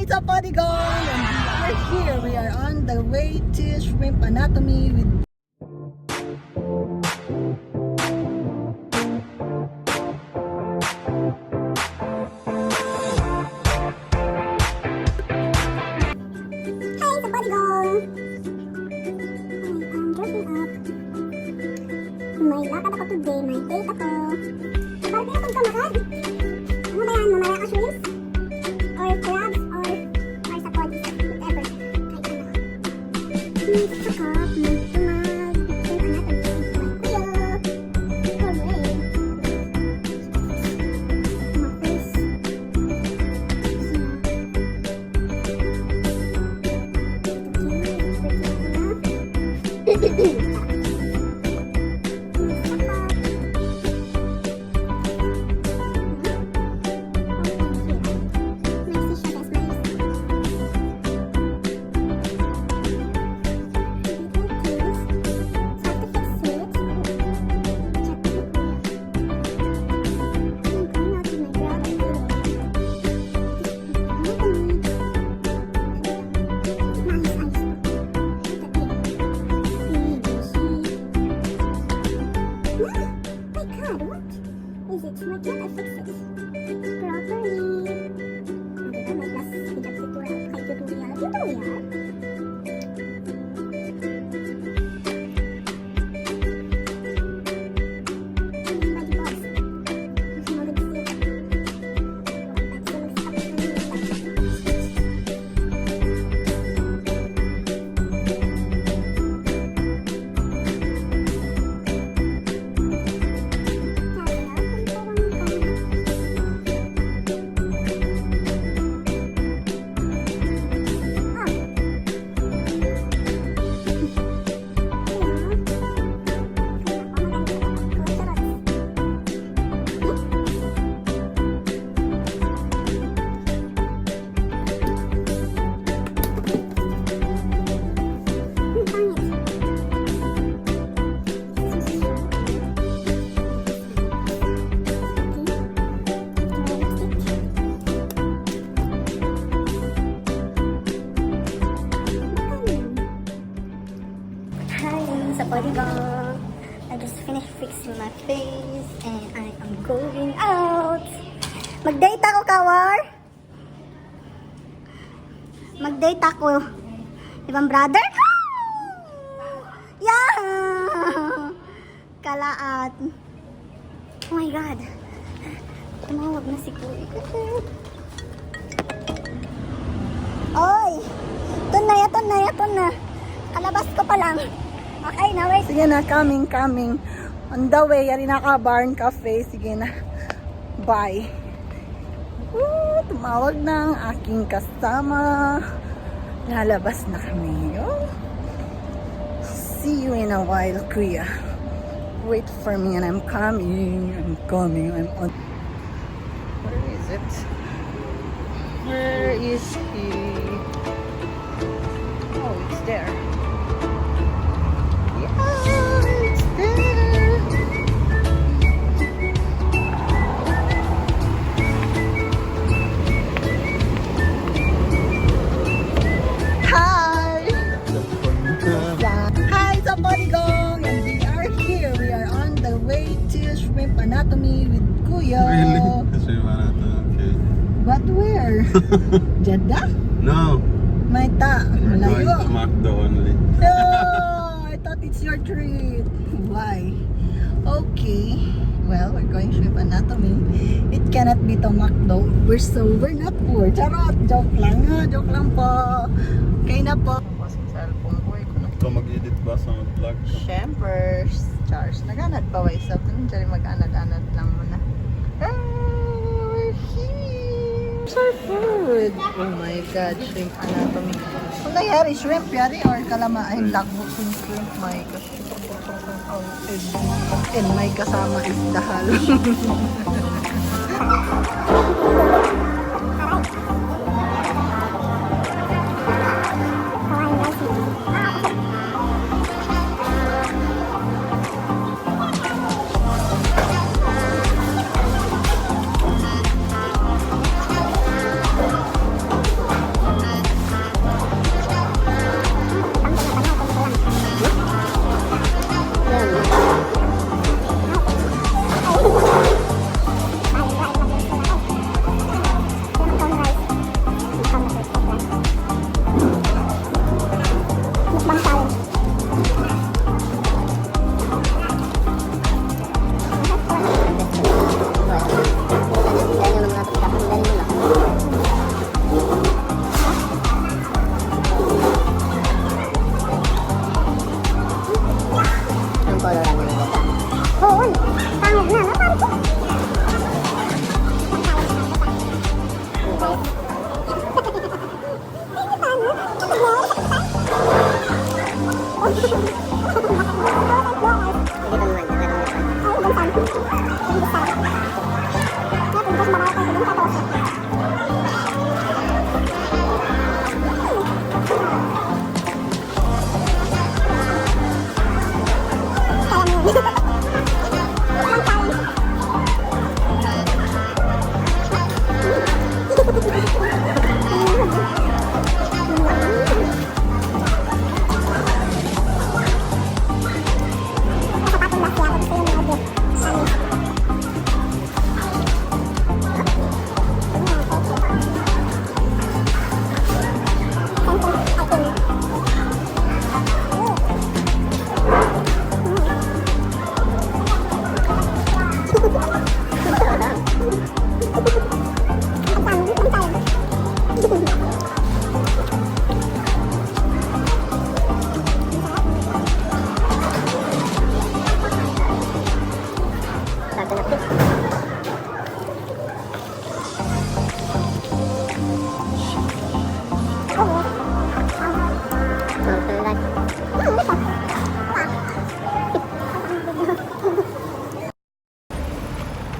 it's a Polygon and we are here. We are on the way to shrimp anatomy with may lakad ako today, may date ako. Parang pinapag ka makad. Ano ba yan? Mamaya ka shrimps? Or crabs? Or sa podis? Whatever. Kahit ano. Sakap, magtumag. Shrimp anatomy. Kuya. Hooray. Mapis. Polygon. I just finished fixing my face and I am going out. Mag-date ako, Kawar. Mag-date ako. Ibang brother? Yeah! Kalaat. Oh my God. Tumawag na si Kuya. Oy! Ito na. Kalabas ko pa lang. Okay na, wait. sige na, coming. On the way, yari naka Barn Cafe. Sige na. Bye. Tumawag na ang aking kasama. Lalabas na kami. See you in a while, Kuya. Wait for me and I'm coming. I'm on. Where is it? Where is he? Oh, it's there. Anatomy with Kuya. Really? Kasi okay. But where? Jeddah? No. Maita. We're going Malayo. to Makkah only. Oh, I thought it's your treat. Why? Okay. Well, we're going shrimp anatomy. It cannot be to McDo. We're not poor. Charot. Joke lang po. Okay na po. Kasi cellphone ko. Ikaw mag-edit ba sa vlog? Siyempre, Charles, nag-anad pa way sa ito. Diyan mag-anad-anad lang muna. We're here! So good! Oh my God, shrimp anatomy. Kung nangyari, shrimp yari or kalamain, lagbot yung shrimp, my gosh. Oh, and may kasama is dahal.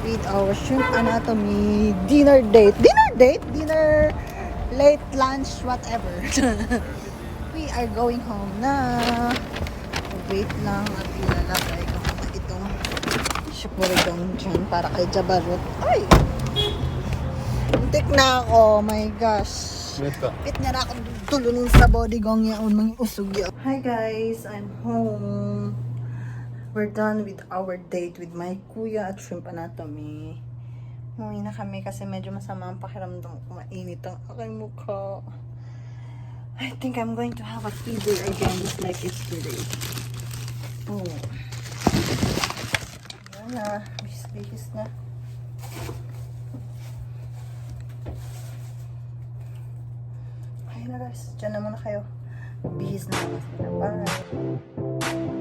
With our shrimp anatomy dinner date. Dinner date? Dinner, late lunch, whatever. We are going home na. Wait lang at ilalagay ko na itong sipuridong dyan para kay Jabarot. Ay! Muntik na ako. Oh my gosh. Wait ka. Pit nga na akong tulunin sa body gong yaon mga usog yaon. Hi guys, I'm home. We're done with our date with my kuya at shrimp anatomy. Umuwi na kami kasi medyo masama ang pakiramdam ko. Mainit ang aking mukha. I think I'm going to have a fever again just like yesterday. Oh. Yan na. Bihis na. Ayun na guys. Diyan na muna kayo. Bihis na. Bye.